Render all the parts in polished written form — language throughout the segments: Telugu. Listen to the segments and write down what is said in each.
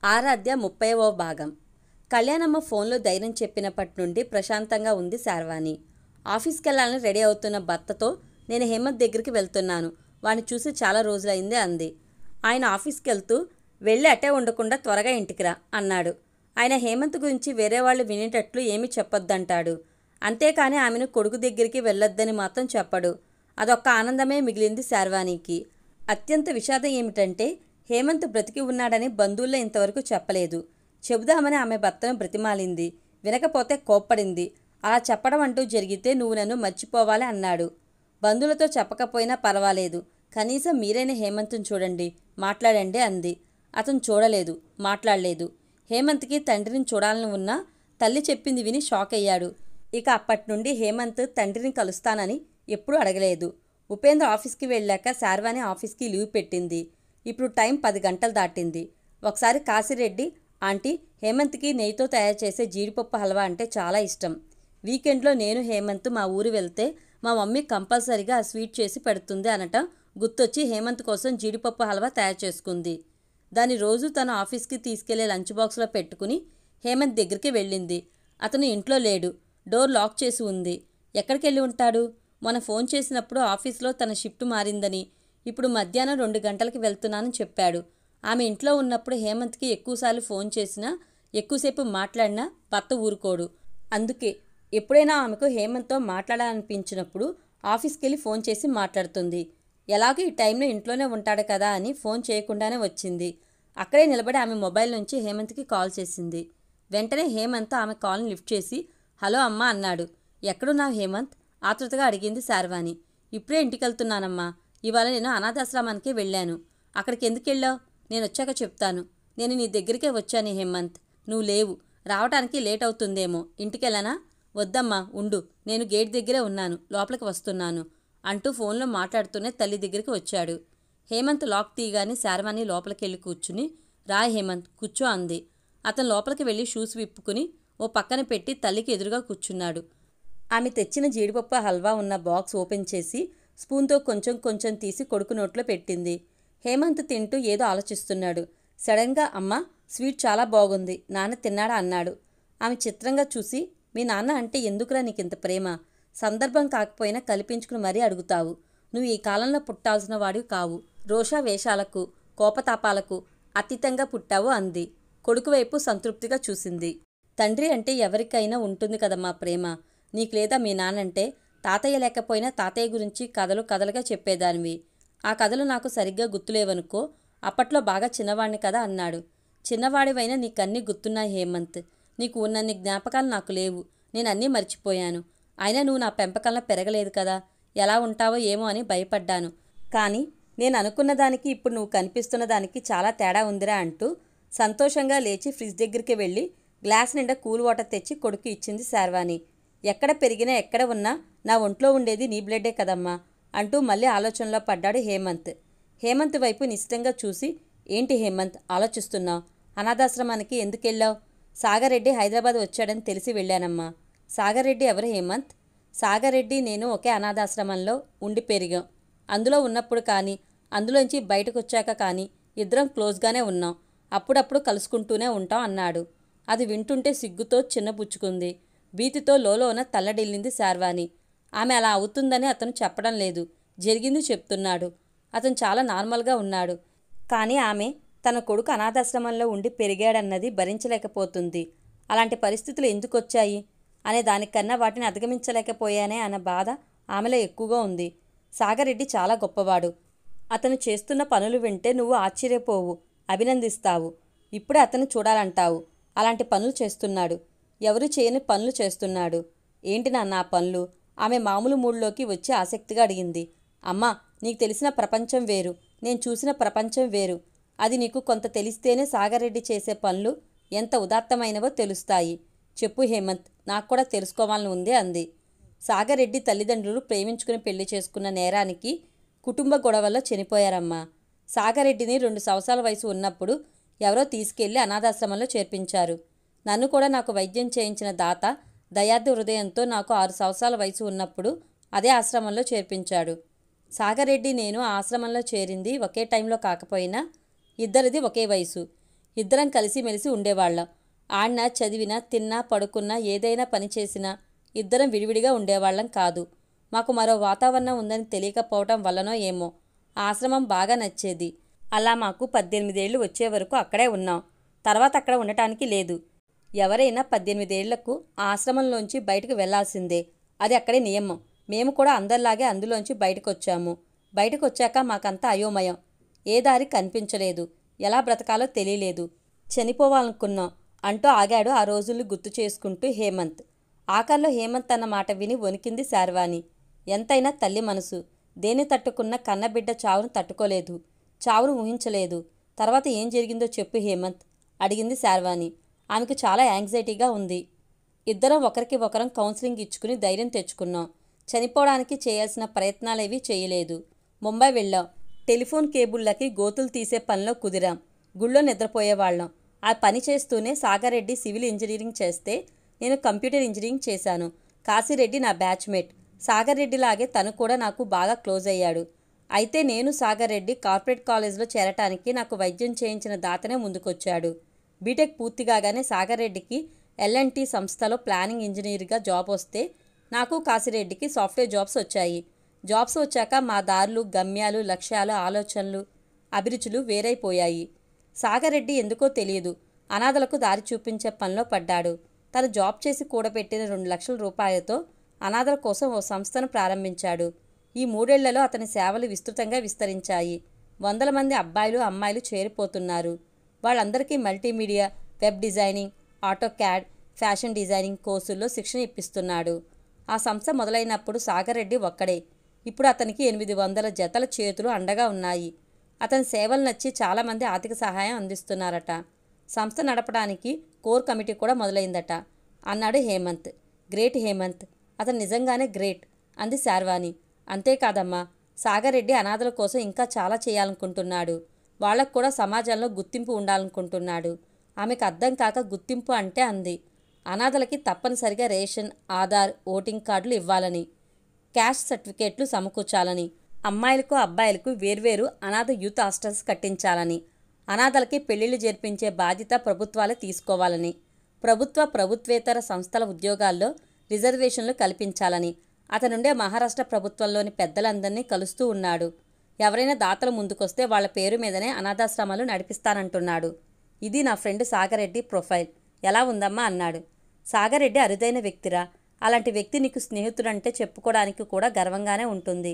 ఆరాధ్య 30వ భాగం. కళ్యాణమ్మ ఫోన్లో ధైర్యం చెప్పినప్పటి నుండి ప్రశాంతంగా ఉంది శార్వాణి. ఆఫీస్కెళ్లాలని రెడీ అవుతున్న భర్తతో నేను హేమంత్ దగ్గరికి వెళ్తున్నాను, వాడిని చూసి చాలా రోజులైంది అంది. ఆయన ఆఫీస్కెళ్తూ వెళ్ళి అటే ఉండకుండా త్వరగా ఇంటికి రా అన్నాడు. ఆయన హేమంత్ గురించి వేరే వాళ్ళు వినేటట్లు ఏమీ చెప్పొద్దంటాడు. అంతేకాని ఆమెను కొడుకు దగ్గరికి వెళ్ళొద్దని మాత్రం చెప్పడు. అదొక్క ఆనందమే మిగిలింది శార్వాణికి. అత్యంత విషాదం ఏమిటంటే హేమంత్ బ్రతికి ఉన్నాడని బంధువుల్లో ఇంతవరకు చెప్పలేదు. చెబుదామని ఆమె భర్తను బ్రతిమాలింది. వినకపోతే కోప్పడింది. అలా చెప్పడం అంటూ జరిగితే నువ్వు నన్ను మర్చిపోవాలి అన్నాడు. బంధువులతో చెప్పకపోయినా పర్వాలేదు, కనీసం మీరైనా హేమంత్ని చూడండి, మాట్లాడండి అంది. అతను చూడలేదు, మాట్లాడలేదు. హేమంత్కి తండ్రిని చూడాలని ఉన్నా తల్లి చెప్పింది విని షాక్ అయ్యాడు. ఇక అప్పటి నుండి హేమంత్ తండ్రిని కలుస్తానని ఎప్పుడూ అడగలేదు. ఉపేంద్ర ఆఫీస్కి వెళ్ళాక శార్వాణి ఆఫీస్కి లీవ్ పెట్టింది. ఇప్పుడు టైం 10 గంటలు దాటింది. ఒకసారి కాశీరెడ్డి ఆంటీ, హేమంత్కి నెయ్యితో తయారు చేసే జీడిపప్పు హల్వా అంటే చాలా ఇష్టం. వీకెండ్లో నేను హేమంత్ మా ఊరు వెళ్తే మా మమ్మీ కంపల్సరీగా ఆ స్వీట్ చేసి పెడుతుంది అనటం గుర్తొచ్చి హేమంత్ కోసం జీడిపప్పు హల్వా తయారు చేసుకుంది. దాన్ని రోజు తన ఆఫీస్కి తీసుకెళ్లే లంచ్ బాక్స్లో పెట్టుకుని హేమంత్ దగ్గరికి వెళ్ళింది. అతను ఇంట్లో లేడు, డోర్ లాక్ చేసి ఉంది. ఎక్కడికి వెళ్ళి ఉంటాడు? మొన్న ఫోన్ చేసినప్పుడు ఆఫీస్లో తన షిఫ్ట్ మారిందని, ఇప్పుడు మధ్యాహ్నం 2 గంటలకి వెళ్తున్నానని చెప్పాడు. ఆమె ఇంట్లో ఉన్నప్పుడు హేమంత్కి ఎక్కువసార్లు ఫోన్ చేసినా, ఎక్కువసేపు మాట్లాడినా భర్త ఊరుకోడు. అందుకే ఎప్పుడైనా ఆమెకు హేమంత్తో మాట్లాడాలనిపించినప్పుడు ఆఫీస్కి వెళ్ళి ఫోన్ చేసి మాట్లాడుతుంది. ఎలాగో ఈ టైంలో ఇంట్లోనే ఉంటాడు కదా అని ఫోన్ చేయకుండానే వచ్చింది. అక్కడే నిలబడి ఆమె మొబైల్ నుంచి హేమంత్కి కాల్ చేసింది. వెంటనే హేమంత్ ఆమె కాల్ని లిఫ్ట్ చేసి హలో అమ్మా అన్నాడు. ఎక్కడున్నావు హేమంత్? ఆతృతగా అడిగింది శార్వాణి. ఇప్పుడే ఇంటికి వెళ్తున్నానమ్మా. ఇవాళ నేను అనాథాశ్రమానికి వెళ్ళాను. అక్కడికి ఎందుకు వెళ్ళావు? నేను వచ్చాక చెప్తాను. నేను నీ దగ్గరికే వచ్చాను హేమంత్. నువ్వు లేవు, రావటానికి లేట్ అవుతుందేమో. ఇంటికెళ్ళనా? వద్దమ్మా ఉండు, నేను గేట్ దగ్గరే ఉన్నాను, లోపలికి వస్తున్నాను అంటూ ఫోన్లో మాట్లాడుతూనే తల్లి దగ్గరికి వచ్చాడు. హేమంత్ లాక్ తీయగానే శార్వాణి లోపలికి వెళ్ళి కూర్చుని రా హేమంత్ కూర్చో అంది. అతను లోపలికి వెళ్ళి షూస్ విప్పుకుని ఓ పక్కన పెట్టి తల్లికి ఎదురుగా కూర్చున్నాడు. ఆమె తెచ్చిన జీడిపప్పు హల్వా ఉన్న బాక్స్ ఓపెన్ చేసి స్పూన్తో కొంచెం కొంచెం తీసి కొడుకు నోట్లో పెట్టింది. హేమంత్ తింటూ ఏదో ఆలోచిస్తున్నాడు. సడన్గా అమ్మా, స్వీట్ చాలా బాగుంది, నాన్న తిన్నాడా అన్నాడు. ఆమె చిత్రంగా చూసి మీ నాన్న అంటే ఎందుకురా నీకింత ప్రేమ? సందర్భం కాకపోయినా కల్పించుకుని మరీ అడుగుతావు. నువ్వు ఈ కాలంలో పుట్టాల్సిన వాడివి కావు. రోషావేషాలకు కోపతాపాలకు అతీతంగా పుట్టావు అంది. కొడుకు వైపు సంతృప్తిగా చూసింది. తండ్రి అంటే ఎవరికైనా ఉంటుంది కదమ్మా ప్రేమ. నీకు లేదా మీ నాన్నంటే? తాతయ్య లేకపోయినా తాతయ్య గురించి కథలు కథలుగా చెప్పేదానివి. ఆ కథలు నాకు సరిగ్గా గుర్తులేవనుకో. అప్పట్లో బాగా చిన్నవాడిని కదా అన్నాడు. చిన్నవాడివైనా నీకన్నీ గుర్తున్నాయి హేమంత్. నీకు ఉన్నన్ని జ్ఞాపకాలు నాకు లేవు. నేను అన్నీ మర్చిపోయాను. అయినా నువ్వు నా పెంపకంలో పెరగలేదు కదా, ఎలా ఉంటావో ఏమో అని భయపడ్డాను. కానీ నేను అనుకున్న దానికి ఇప్పుడు నువ్వు కనిపిస్తున్న దానికి చాలా తేడా ఉందిరా అంటూ సంతోషంగా లేచి ఫ్రిడ్జ్ దగ్గరికి వెళ్ళి గ్లాస్ నిండా కూల్ వాటర్ తెచ్చి కొడుకు ఇచ్చింది శార్వాణి. ఎక్కడ పెరిగినా ఎక్కడ ఉన్నా నా ఒంట్లో ఉండేది నీ బ్లడ్డే కదమ్మా అంటూ మళ్ళీ ఆలోచనలో పడ్డాడు హేమంత్. హేమంత్ వైపు నిశ్చితంగా చూసి ఏంటి హేమంత్ ఆలోచిస్తున్నావు? అనాథాశ్రమానికి ఎందుకెళ్ళావు? సాగరెడ్డి హైదరాబాద్ వచ్చాడని తెలిసి వెళ్ళానమ్మా. సాగరెడ్డి ఎవరు హేమంత్? సాగరెడ్డి నేను ఒకే అనాథాశ్రమంలో ఉండి పెరిగాం. అందులో ఉన్నప్పుడు కానీ అందులోంచి బయటకు వచ్చాక కానీ ఇద్దరం క్లోజ్గానే ఉన్నాం. అప్పుడప్పుడు కలుసుకుంటూనే ఉంటాం అన్నాడు. అది వింటుంటే సిగ్గుతో చిన్నపుచ్చుకుంది. భీతితో లోలోన తల్లడిల్లింది శార్వాణి. ఆమె అలా అవుతుందని అతను చెప్పడం లేదు, జరిగింది చెప్తున్నాడు. అతను చాలా నార్మల్గా ఉన్నాడు. కానీ ఆమె తన కొడుకు అనాథాశ్రమంలో ఉండి పెరిగాడన్నది భరించలేకపోతుంది. అలాంటి పరిస్థితులు ఎందుకు వచ్చాయి అనే దానికన్నా వాటిని అధిగమించలేకపోయానే అన్న బాధ ఆమెలో ఎక్కువగా ఉంది. సాగరెడ్డి చాలా గొప్పవాడు. అతను చేస్తున్న పనులు వింటే నువ్వు ఆశ్చర్యపోవు, అభినందిస్తావు. ఇప్పుడే అతను చూడాలంటావు. అలాంటి పనులు చేస్తున్నాడు. ఎవరు చేయని పనులు చేస్తున్నాడు. ఏంటి నాన్న ఆ పనులు? ఆమె మామూలు మూడ్లోకి వచ్చి ఆసక్తిగా అడిగింది. అమ్మా, నీకు తెలిసిన ప్రపంచం వేరు, నేను చూసిన ప్రపంచం వేరు. అది నీకు కొంత తెలిస్తేనే సాగరెడ్డి చేసే పనులు ఎంత ఉదాత్తమైనవో తెలుస్తాయి. చెప్పు హేమంత్, నాకు కూడా తెలుసుకోవాలని ఉంది అంది. సాగరెడ్డి తల్లిదండ్రులు ప్రేమించుకుని పెళ్లి చేసుకున్న నేరానికి కుటుంబ గొడవల్లో చనిపోయారమ్మా. సాగరెడ్డిని 2 సంవత్సరాల వయసు ఉన్నప్పుడు ఎవరో తీసుకెళ్లి అనాథాశ్రమంలో చేర్పించారు. నన్ను కూడా నాకు వైద్యం చేయించిన దాత దయార్థ హృదయంతో నాకు 6 సంవత్సరాల వయసు ఉన్నప్పుడు అదే ఆశ్రమంలో చేర్పించాడు. సాగరెడ్డి నేను ఆ ఆశ్రమంలో చేరింది ఒకే టైంలో కాకపోయినా ఇద్దరిది ఒకే వయసు. ఇద్దరం కలిసిమెలిసి ఉండేవాళ్ళం. ఆడినా, చదివినా, తిన్నా, పడుకున్నా, ఏదైనా పని చేసినా ఇద్దరం విడివిడిగా ఉండేవాళ్ళం కాదు. మాకు మరో వాతావరణం ఉందని తెలియకపోవటం వల్లనో ఏమో ఆశ్రమం బాగా నచ్చేది. అలా మాకు 18 ఏళ్ళు వచ్చే వరకు అక్కడే ఉన్నాం. తర్వాత అక్కడ ఉండటానికి లేదు. ఎవరైనా 18 ఏళ్లకు ఆశ్రమంలోంచి బయటకు వెళ్లాల్సిందే. అది అక్కడే నియమం. మేము కూడా అందరిలాగే అందులోంచి బయటకొచ్చాము. బయటకొచ్చాక మాకంతా అయోమయం. ఏ దారి కనిపించలేదు. ఎలా బ్రతకాలో తెలియలేదు. చనిపోవాలనుకున్నాం అంటూ ఆగాడు ఆ రోజుల్ని గుర్తు చేసుకుంటూ హేమంత్. ఆఖర్లో హేమంత్ అన్న మాట విని వణికింది శార్వాణి. ఎంతైనా తల్లి మనసు. దేన్ని తట్టుకున్న కన్నబిడ్డ చావును తట్టుకోలేదు. చావును ఊహించలేదు. తర్వాత ఏం జరిగిందో చెప్పు హేమంత్ అడిగింది శార్వాణి. ఆమెకు చాలా యాంగ్జైటీగా ఉంది. ఇద్దరం ఒకరికి ఒకరం కౌన్సిలింగ్ ఇచ్చుకుని ధైర్యం తెచ్చుకున్నాం. చనిపోవడానికి చేయాల్సిన ప్రయత్నాలేవీ చేయలేదు. ముంబై వెళ్ళాం. టెలిఫోన్ కేబుళ్ళకి గోతులు తీసే పనిలో కుదిరాం. గుళ్ళో నిద్రపోయేవాళ్ళం. ఆ పని చేస్తూనే సాగర్రెడ్డి సివిల్ ఇంజనీరింగ్ చేస్తే నేను కంప్యూటర్ ఇంజనీరింగ్ చేశాను. కాశీరెడ్డి నా బ్యాచ్మేట్. సాగర్రెడ్డిలాగే తను కూడా నాకు బాగా క్లోజ్ అయ్యాడు. అయితే నేను సాగర్రెడ్డి కార్పొరేట్ కాలేజీలో చేరటానికి నాకు వైద్యం చేయించిన దాతనే ముందుకొచ్చాడు. బీటెక్ పూర్తిగానే సాగర్రెడ్డికి L&T సంస్థలో ప్లానింగ్ ఇంజనీర్గా జాబ్ వస్తే నాకు కాశీరెడ్డికి సాఫ్ట్వేర్ జాబ్స్ వచ్చాయి. జాబ్స్ వచ్చాక మా దారులు, గమ్యాలు, లక్ష్యాలు, ఆలోచనలు, అభిరుచులు వేరైపోయాయి. సాగర్రెడ్డి ఎందుకో తెలియదు అనాథలకు దారి చూపించే పనిలో పడ్డాడు. తను జాబ్ చేసి కూడబెట్టిన 2 లక్షల రూపాయలతో అనాథల కోసం ఓ సంస్థను ప్రారంభించాడు. ఈ 3 ఏళ్లలో అతని సేవలు విస్తృతంగా విస్తరించాయి. 100 మంది అబ్బాయిలు, అమ్మాయిలు చేరిపోతున్నారు. వాళ్ళందరికీ multimedia, web designing, AutoCAD, fashion designing కోర్సుల్లో శిక్షణ ఇప్పిస్తున్నాడు. ఆ సంస్థ మొదలైనప్పుడు సాగర్రెడ్డి ఒక్కడే. ఇప్పుడు అతనికి 800 జతల చేతులు అండగా ఉన్నాయి. అతని సేవలు నచ్చి చాలామంది ఆర్థిక సహాయం అందిస్తున్నారట. సంస్థ నడపడానికి కోర్ కమిటీ కూడా మొదలైందట అన్నాడు హేమంత్. గ్రేట్ హేమంత్. అతను నిజంగానే గ్రేట్ అంది శార్వాణి. అంతేకాదమ్మా, సాగర్రెడ్డి అనాథల కోసం ఇంకా చాలా చేయాలనుకుంటున్నాడు. వాళ్లకు కూడా సమాజంలో గుర్తింపు ఉండాలనుకుంటున్నాడు. ఆమెకు అర్థం కాక గుర్తింపు అంటే అంది. అనాథలకి తప్పనిసరిగా రేషన్, ఆధార్, ఓటింగ్ కార్డులు ఇవ్వాలని, క్యాస్ట్ సర్టిఫికేట్లు సమకూర్చాలని, అమ్మాయిలకు అబ్బాయిలకు వేర్వేరు అనాథ యూత్ హాస్టల్స్ కట్టించాలని, అనాథలకి పెళ్లిళ్లు జరిపించే బాధ్యత ప్రభుత్వాలే తీసుకోవాలని, ప్రభుత్వేతర సంస్థల ఉద్యోగాల్లో రిజర్వేషన్లు కల్పించాలని అతనుండే మహారాష్ట్ర ప్రభుత్వంలోని పెద్దలందరినీ కలుస్తూ ఉన్నాడు. ఎవరైనా దాతలు ముందుకొస్తే వాళ్ల పేరు మీదనే అనాథాశ్రమాలు నడిపిస్తానంటున్నాడు. ఇది నా ఫ్రెండ్ సాగర్రెడ్డి ప్రొఫైల్. ఎలా ఉందమ్మా అన్నాడు. సాగర్రెడ్డి అరుదైన వ్యక్తిరా. అలాంటి వ్యక్తి నీకు స్నేహితుడంటే చెప్పుకోవడానికి కూడా గర్వంగానే ఉంటుంది.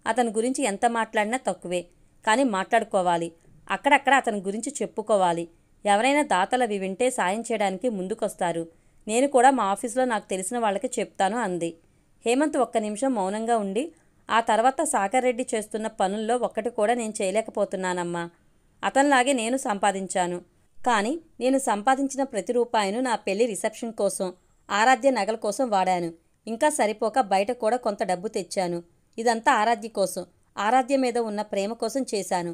అతని గురించి ఎంత మాట్లాడినా తక్కువే. కానీ మాట్లాడుకోవాలి. అక్కడక్కడ అతని గురించి చెప్పుకోవాలి. ఎవరైనా దాతలవి వింటే సాయం చేయడానికి ముందుకొస్తారు. నేను కూడా మా ఆఫీసులో నాకు తెలిసిన వాళ్ళకి చెప్తాను అంది. హేమంత్ ఒక్క నిమిషం మౌనంగా ఉండి ఆ తర్వాత సాగర్రెడ్డి చేస్తున్న పనుల్లో ఒక్కటి కూడా నేను చేయలేకపోతున్నానమ్మా. అతనిలాగే నేను సంపాదించాను. కానీ నేను సంపాదించిన ప్రతి రూపాయిను నా పెళ్లి రిసెప్షన్ కోసం, ఆరాధ్య నగల కోసం వాడాను. ఇంకా సరిపోక బయట కూడా కొంత డబ్బు తెచ్చాను. ఇదంతా ఆరాధ్య కోసం, ఆరాధ్య మీద ఉన్న ప్రేమ కోసం చేశాను.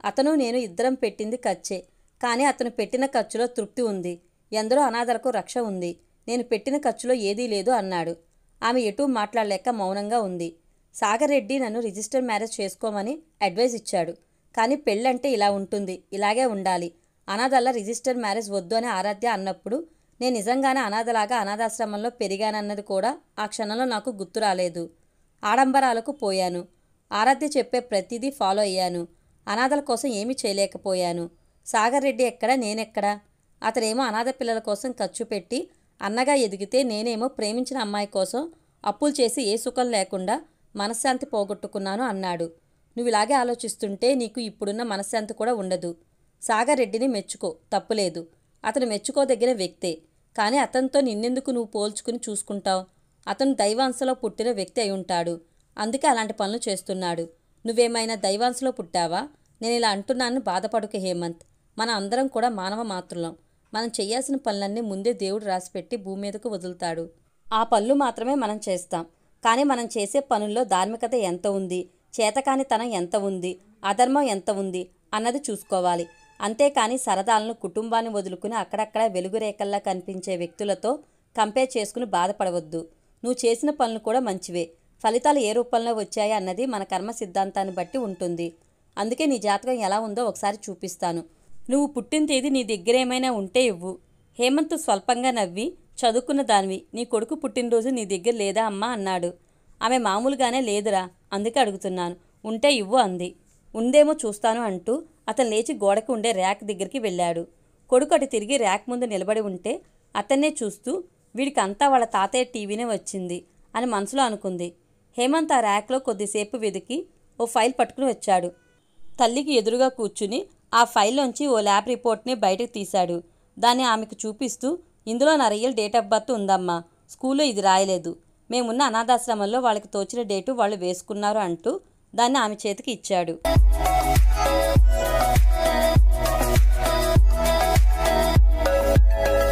అతను నేను ఇద్దరం పెట్టింది ఖర్చే. కానీ అతను పెట్టిన ఖర్చులో తృప్తి ఉంది. ఎందరో అనాథలకు రక్ష ఉంది. నేను పెట్టిన ఖర్చులో ఏదీ లేదు అన్నాడు. ఆమె ఎటూ మాట్లాడలేక మౌనంగా ఉంది. సాగర్రెడ్డి నన్ను రిజిస్టర్ మ్యారేజ్ చేసుకోమని అడ్వైజ్ ఇచ్చాడు. కానీ పెళ్ళంటే ఇలా ఉంటుంది, ఇలాగే ఉండాలి. అనాథల్లా రిజిస్టర్ మ్యారేజ్ వద్దు అని ఆరాధ్య అన్నప్పుడు నేను నిజంగానే అనాథలాగా అనాథాశ్రమంలో పెరిగానన్నది కూడా ఆ క్షణంలో నాకు గుర్తు రాలేదు. ఆడంబరాలకు పోయాను. ఆరాధ్య చెప్పే ప్రతిదీ ఫాలో అయ్యాను. అనాథల కోసం ఏమీ చేయలేకపోయాను. సాగర్రెడ్డి ఎక్కడా, నేనెక్కడా? అతనేమో అనాథ పిల్లల కోసం ఖర్చు పెట్టి అన్నగా ఎదిగితే, నేనేమో ప్రేమించిన అమ్మాయి కోసం అప్పులు చేసి ఏ సుఖం లేకుండా మనశ్శాంతి పోగొట్టుకున్నాను అన్నాడు. నువ్వు ఇలాగే ఆలోచిస్తుంటే నీకు ఇప్పుడున్న మనశ్శాంతి కూడా ఉండదు. సాగర్రెడ్డిని మెచ్చుకో, తప్పులేదు. అతను మెచ్చుకోదగిన వ్యక్తే. కానీ అతనితో నిన్నెందుకు నువ్వు పోల్చుకుని చూసుకుంటావు? అతను దైవాంశలో పుట్టిన వ్యక్తి అయి ఉంటాడు. అందుకే అలాంటి పనులు చేస్తున్నాడు. నువ్వేమైనా దైవాంశలో పుట్టావా? నేను ఇలా అంటున్నాను, బాధపడుకు హేమంత్. మన అందరం కూడా మానవ మాత్రులం. మనం చేయాల్సిన పనులన్నీ ముందే దేవుడు రాసిపెట్టి భూమి మీదకు వదులుతాడు. ఆ పనులు మాత్రమే మనం చేస్తాం. కానీ మనం చేసే పనుల్లో ధార్మికత ఎంత ఉంది, చేతకానితనం ఎంత ఉంది, అధర్మం ఎంత ఉంది అన్నది చూసుకోవాలి. అంతేకాని సరదాలను, కుటుంబాన్ని వదులుకుని అక్కడక్కడ వెలుగురేఖల్లా కనిపించే వ్యక్తులతో కంపేర్ చేసుకుని బాధపడవద్దు. నువ్వు చేసిన పనులు కూడా మంచివే. ఫలితాలు ఏ రూపంలో వచ్చాయి అన్నది మన కర్మ సిద్ధాంతాన్ని బట్టి ఉంటుంది. అందుకే నీ జాతకం ఎలా ఉందో ఒకసారి చూపిస్తాను. నువ్వు పుట్టిన తేదీ నీ దగ్గరేమైనా ఉంటే ఇవ్వు. హేమంత్ స్వల్పంగా నవ్వి, చదువుకున్న దానివి, నీ కొడుకు పుట్టినరోజు నీ దగ్గర లేదా అమ్మా అన్నాడు. ఆమె మామూలుగానే లేదురా, అందుకే అడుగుతున్నాను, ఉంటే ఇవ్వు అంది. ఉందేమో చూస్తాను అంటూ అతను లేచి గోడకు ఉండే ర్యాక్ దగ్గరికి వెళ్ళాడు. కొడుకు అటు తిరిగి ర్యాక్ ముందు నిలబడి ఉంటే అతన్నే చూస్తూ వీడికి అంతా వాళ్ళ తాతయ్య టీవీనే వచ్చింది అని మనసులో అనుకుంది. హేమంత్ ఆ ర్యాక్లో కొద్దిసేపు వెతికి ఓ ఫైల్ పట్టుకుని వచ్చాడు. తల్లికి ఎదురుగా కూర్చుని ఆ ఫైల్లోంచి ఓ ల్యాబ్ రిపోర్ట్ని బయటకు తీశాడు. దాన్ని ఆమెకు చూపిస్తూ, ఇందులో నా రియల్ డేట్ ఆఫ్ బర్త్ ఉందమ్మా, స్కూల్లో ఇది రాయలేదు, మేమున్న అనాథాశ్రమంలో వాళ్ళకి తోచిన డేటు వాళ్ళు వేసుకున్నారు అంటూ దాన్ని ఆమె చేతికి ఇచ్చాడు.